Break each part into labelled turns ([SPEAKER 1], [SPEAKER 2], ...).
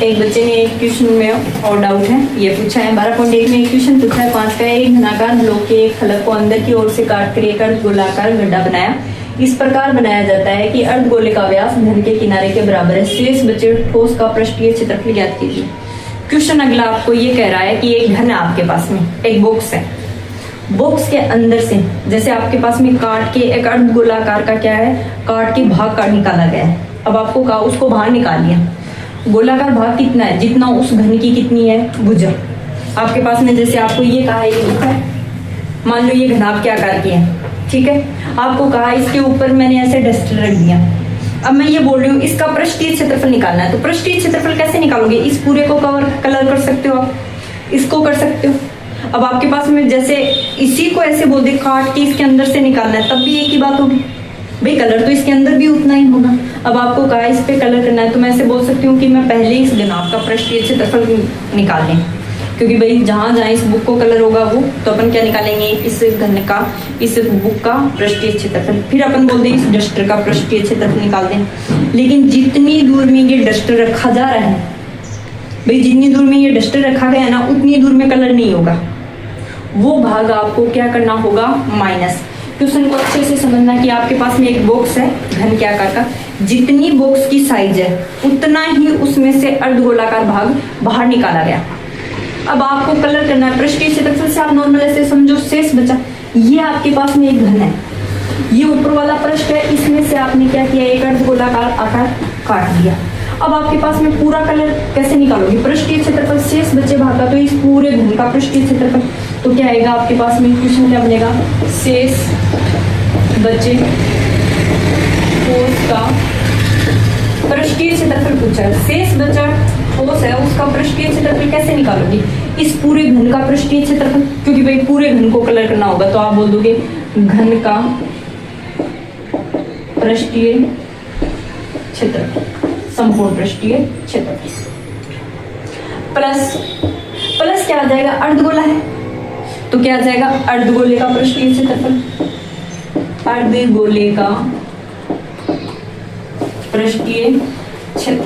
[SPEAKER 1] एक बच्चे ने एक क्वेश्चन में और डाउट है, ये पूछा है 12.1 में एक क्वेश्चन पूछा है 5 का। एक घनाकार ब्लॉक के एक फलक को अंदर की ओर से काट कर एक अर्ध गोलाकार गड्ढा बनाया। इस प्रकार बनाया जाता है कि अर्ध गोले का व्यास घन के किनारे के बराबर है। शेष बचे ठोस का पृष्ठीय क्षेत्रफल ज्ञात कीजिए। क्वेश्चन अगला आपको ये कह रहा है कि एक घन है आपके पास में, एक बॉक्स है, बॉक्स के अंदर से जैसे आपके पास में काट के एक अर्ध गोलाकार का क्या है, काट के भाग का निकाला गया है। अब आपको कहा उसको बाहर निकाल लिया। गोलाकार भाग कितना है, जितना उस घन की कितनी है भुजा। आपके पास में जैसे आपको ये कहा है, ये है, मान लो ये घन आपके आकार की है, ठीक है। आपको कहा इसके ऊपर मैंने ऐसे डस्टर रख दिया। अब मैं ये बोल रही हूँ इसका पृष्ठीय क्षेत्रफल निकालना है, तो पृष्ठीय क्षेत्रफल कैसे निकालोगे? इस पूरे को कलर कर सकते हो आप, इसको कर सकते हो। अब आपके पास में जैसे इसी को ऐसे बोल दे काट के इसके अंदर से निकालना है, तब भी एक ही बात होगी भाई, कलर तो इसके अंदर भी उतना ही होगा। अब आपको कहा इस पे कलर करना है, तो मैं ऐसे बोल सकती हूँ कि मैं पहले इस घनाभ का पृष्ठीय क्षेत्रफल निकाल लें, क्योंकि भाई जहां जहां इस बुक को कलर होगा वो तो अपन क्या निकालेंगे, इस घन का, इस बुक का पृष्ठीय क्षेत्रफल। फिर अपन बोल दें इस डस्टर का पृष्ठीय क्षेत्रफल निकाल दें। लेकिन जितनी दूर में ये डस्टर रखा जा रहा है भाई, जितनी दूर में ये डस्टर रखा गया है ना, उतनी दूर में कलर नहीं होगा। वो भाग आपको क्या करना होगा, माइनस। क्वेश्चन को अच्छे से समझना कि आपके पास में एक बॉक्स है घन के आकार का, जितनी बॉक्स की साइज है उतना ही उसमें से अर्धगोलाकार भाग बाहर निकाला गया। अब आपको कलर करना है पृष्ठीय क्षेत्रफल से, आप नॉर्मल ऐसे समझो शेष बचा। ये आपके पास में एक घन है, ये ऊपर वाला पृष्ठ है, इसमें से आपने क्या किया, एक अर्धगोलाकार आकार काट दिया। अब आपके पास में पूरा कलर कैसे निकालोगे, पृष्ठीय क्षेत्रफल शेष बचे भाग का, तो इस पूरे घन का पृष्ठीय क्षेत्रफल, तो क्या आएगा आपके पास में, क्वेश्चन क्या बनेगा, शेष बचे ठोस का पृष्ठीय क्षेत्रफल पूछा है। शेष बचा ठोस है, उसका पृष्ठीय क्षेत्रफल कैसे निकालोगे, इस पूरे घन का पृष्ठीय क्षेत्रफल, क्योंकि भाई पूरे घन को कलर करना होगा, तो आप बोल दोगे घन का पृष्ठीय क्षेत्रफल, संपूर्ण पृष्ठीय क्षेत्रफल प्लस क्या आ जाएगा, अर्धगोला है तो क्या आ जाएगा, अर्धगोले का पृष्ठीय क्षेत्रफल, अर्धगोले का पृष्ठीय क्षेत्र।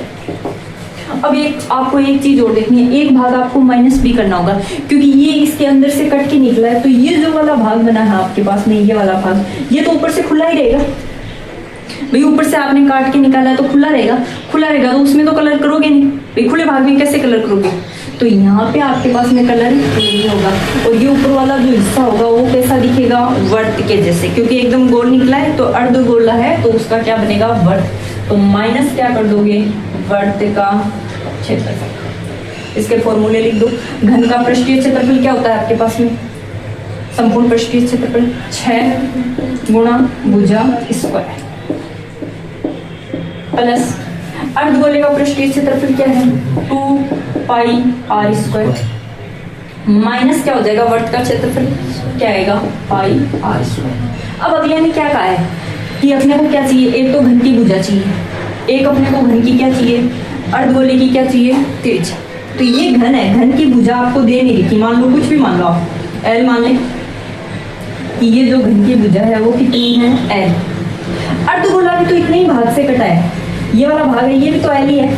[SPEAKER 1] अब एक आपको एक चीज और देखनी है, एक भाग आपको माइनस भी करना होगा, क्योंकि ये इसके अंदर से कट के निकला है, तो ये जो वाला भाग बना है आपके पास में, ये वाला भाग, ये तो ऊपर से खुला ही रहेगा भाई, ऊपर से आपने काट के निकाला है तो खुला रहेगा तो उसमें तो कलर करोगे नहीं भाई, खुले भाग में कैसे कलर करोगे, तो यहाँ पे आपके पास में कलर नहीं होगा। और ये ऊपर वाला जो हिस्सा होगा वो कैसा दिखेगा, वर्त के जैसे, क्योंकि एकदम गोल निकला है तो अर्धगोला है, तो उसका क्या बनेगा, वर्त। तो माइनस क्या कर दोगे, वर्त का क्षेत्रफल। इसके फॉर्मूले लिख दो। घन का पृष्ठीय क्षेत्रफल क्या होता है आपके पास में, संपूर्ण पृष्ठीय क्षेत्रफल 6 गुणा भुजा स्क्वायर प्लस अर्धगोले का पृष्ठीय क्षेत्रफल क्या है, 2 पाई आर स्क्वायर माइनस क्या हो जाएगा, वर्त का क्षेत्रफल क्या आएगा, पाई आर स्क्वायर। अब अगले ने क्या कहा है कि अपने को क्या चाहिए, एक तो घन की भुजा चाहिए, एक अपने को घन की क्या चाहिए, अर्धगोले की क्या चाहिए, त्रिज्या। तो ये घन है, घन की भुजा आपको दे नहीं रही, मान लो कुछ भी मान लो आप, एल मान ले कि ये जो घन की भुजा है वो कितनी है, एल। अर्धगोला भी तो इतने ही भाग से कटा है, ये वाला भाग है, ये भी तो एल ही है,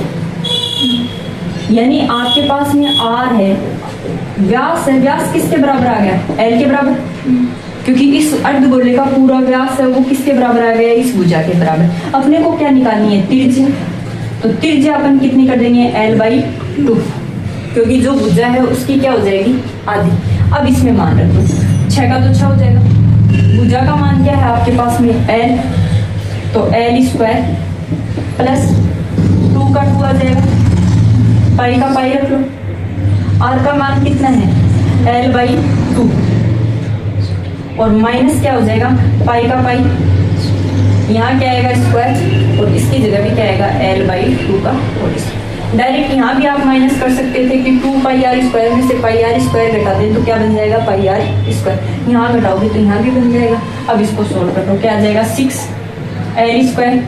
[SPEAKER 1] यानी आपके पास में आर है, व्यास है, व्यास किसके बराबर आ गया, एल के बराबर, क्योंकि इस अर्धगोले का पूरा व्यास है वो किसके बराबर आ गया, इस भुजा के बराबर। अपने को क्या निकालनी है, त्रिज्या, तो त्रिज्या अपन कितनी कर देंगे, l/2, क्योंकि जो भुजा है उसकी क्या हो जाएगी, आधी। अब इसमें मान रख दो, 6 का तो 6 हो जाएगा, भुजा का मान क्या है आपके पास में, l, तो l स्क्वायर प्लस 2 का 2 आ जाएगा, पाई का पाई रख लो, r का मान कितना है, l/2 और माइनस क्या हो जाएगा, पाई का पाई, यहाँ क्या आएगा स्क्वायर, और इसकी जगह भी क्या आएगा, l/2 का होल स्क्वायर। डायरेक्ट यहाँ भी आप माइनस कर सकते थे कि 2 पाई आर स्क्वायर में से पाई आर स्क्वायर घटा दें तो क्या बन जाएगा, पाई आर स्क्वायर। यहाँ घटाओगे तो यहाँ भी बन जाएगा। अब इसको सोल्व कर लो, क्या आ जाएगा, 6l square,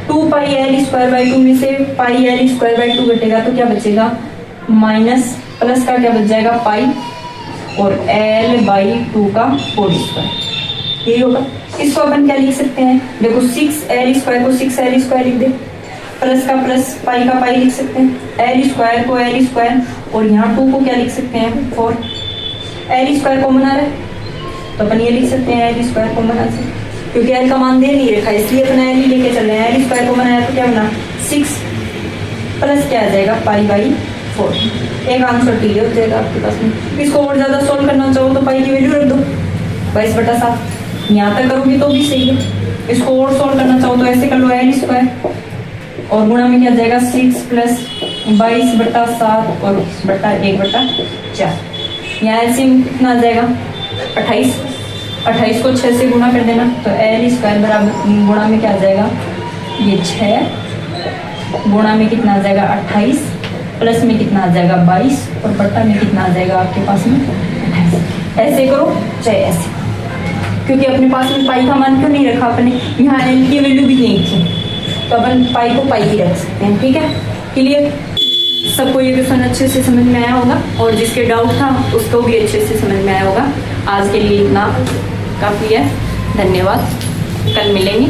[SPEAKER 1] 2 pi l square by 2 में से पाई l स्क्वायर बाई 2 घटेगा तो क्या बचेगा, माइनस प्लस का क्या बच जाएगा, पाई और l/2 का होल स्क्वायर, यही होगा। इसको अपन क्या लिख सकते हैं, देखो 6l स्क्वायर को 6l स्क्वायर लिख दे, प्लस का प्लस पाई का पाई लिख सकते हैं, एल स्क्वायर को एल स्क्वायर, और यहाँ 2 को क्या लिख सकते हैं 4, एल स्क्वायर कॉमन आ रहा है तो अपन ये लिख सकते हैं एल स्क्वायर कॉमन आ सकते, क्योंकि एल का मान दे नहीं रखा है इसलिए अपना एल ही लेके चल रहे हैं। एल स्क्वायर कॉमन आया तो क्या बना 6 प्लस क्या आ जाएगा पाई बाई 4, एक आंसर क्लियर हो जाएगा आपके पास में। इसको और ज्यादा सोल्व करना चाहो तो पाई की वैल्यू रख दो 22/7, यहाँ तक करोगे तो भी सही है। इसको और सोल्व करना चाहो तो ऐसे कर लो एल स्क्वायर और गुणा में क्या जाएगा 6 प्लस 22/7 और बटा 1/4, यहाँ एलसीएम कितना आ जाएगा 28 को 6 से गुणा कर देना तो एल स्क्वायर बराबर गुणा में क्या आ जाएगा ये 6, गुणा में कितना आ जाएगा 28, प्लस में कितना आ जाएगा 22 और बटा में कितना आ जाएगा आपके पास में 28। ऐसे करो चाहे ऐसे, क्योंकि अपने पास में पाई का मान क्यों नहीं रखा अपने, यहाँ एल की वैल्यू भी नहीं थी तो अपन पाई को पाई ही रख सकते हैं। ठीक है, क्लियर? सबको ये क्वेश्चन अच्छे से समझ में आया होगा और जिसके डाउट था उसको भी अच्छे से समझ में आया होगा। आज के लिए इतना काफ़ी है, धन्यवाद, कल मिलेंगे।